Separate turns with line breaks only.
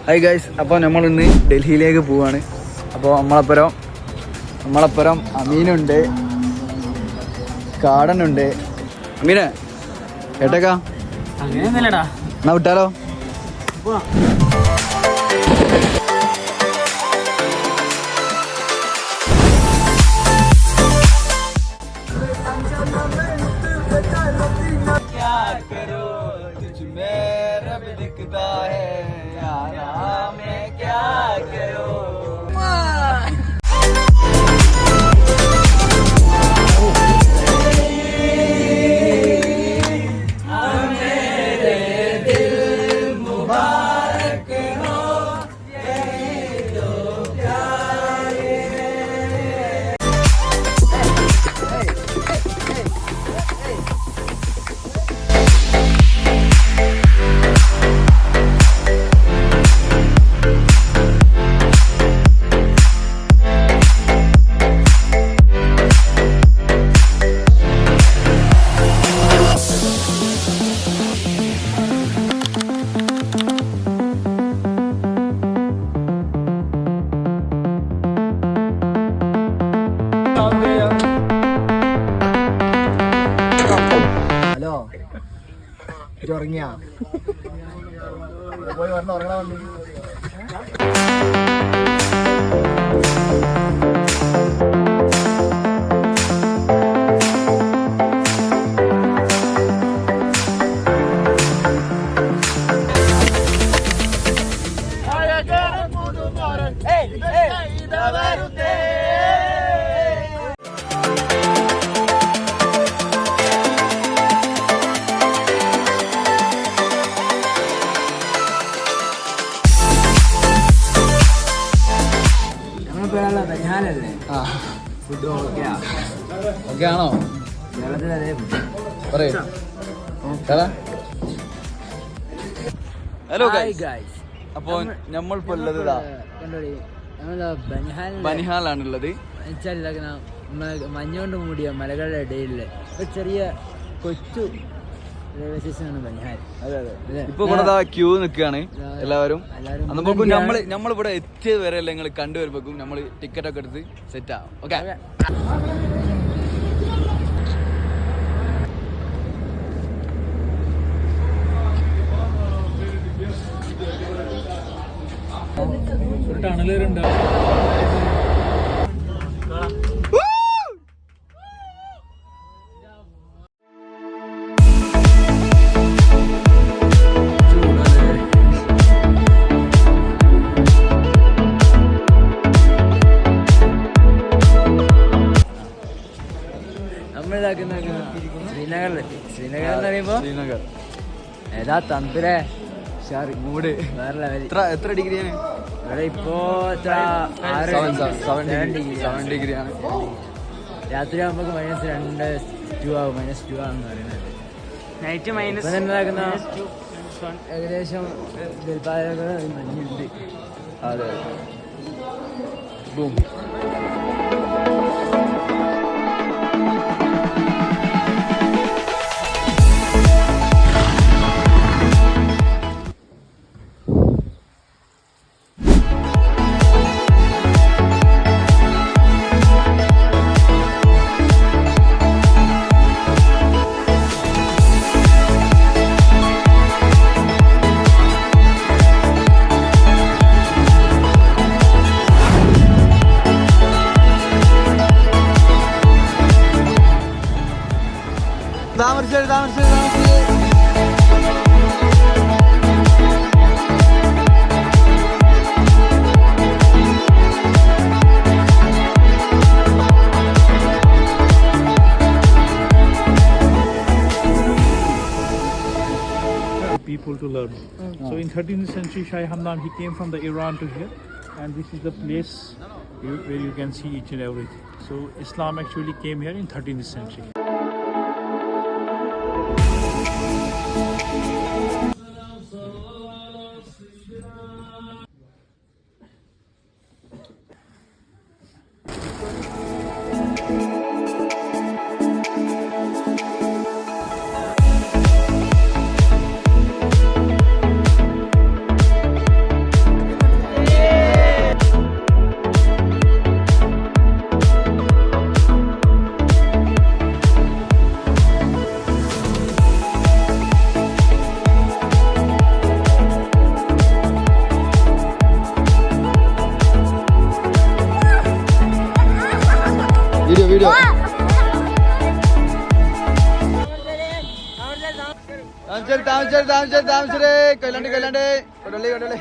Hi guys, അപ്പോൾ നമ്മൾ ഇന്ന് ഡൽഹിയിലേക്ക് പോവാണ്. അപ്പോൾ നമ്മളപ്പുറം അമീനുണ്ട്, കാടനുണ്ട്. അമീനെ കേട്ടേക്കാ
അങ്ങനെയൊന്നുമില്ലടാ,
എന്നാ വിട്ടാലോ?
ഹലോ, ഉറങ്ങിയാ പോയി വന്ന് ഉറങ്ങാൻ വന്നു. ഫുഡ് ഓക്കെ
ആണോ?
കേരളത്തിൽ അതേ
പറയൂ. ഹലോ ഗൈസ്, അപ്പോൾ നമ്മളിപ്പോൾ ഉള്ളത് ബനിഹാലാണുള്ളത്.
മഞ്ഞുകൊണ്ട് മൂടിയ മലകളുടെ ഇടയിൽ ഒരു ചെറിയ കൊച്ചു റെയിൽവേ സ്റ്റേഷനാണ് ബനിഹാൽ.
ഇപ്പൊ ഇവിടെ ക്യൂ നിൽക്കുകയാണ് എല്ലാവരും. നമുക്ക് നമ്മളിവിടെ എത്തിയത് വരെ അല്ല നിങ്ങൾ കണ്ടുവരുമ്പോഴേക്കും നമ്മൾ ടിക്കറ്റ് ഒക്കെ എടുത്ത് സെറ്റ് ആവും. ഓക്കെ,
ഒരു ടണലുണ്ട്.
ശ്രീനഗർ എന്ന് പറയുമ്പോ ഏതാ തമ്പുരെ
മൂഡ്
വേറെ ലെവൽ.
എത്ര ഡിഗ്രിയാണ്
ഇവിടെ ഇപ്പോ?
7 ഡിഗ്രിയാണ്.
രാത്രി ആകുമ്പോ -2 ആവും. -2 ആണെന്ന് പറയുന്നത്.
നൈറ്റ്
ഏകദേശം മഞ്ഞുണ്ട്.
അതെ, boom.
People to learn. So in 13th century, Shah Hamdan, he came from the Iran to here, and this is the place where you can see each and everything. So Islam actually came here in 13th century.
Video താമസിച്ചേ കൊല്ലാണ്ട് കൊടള്ളി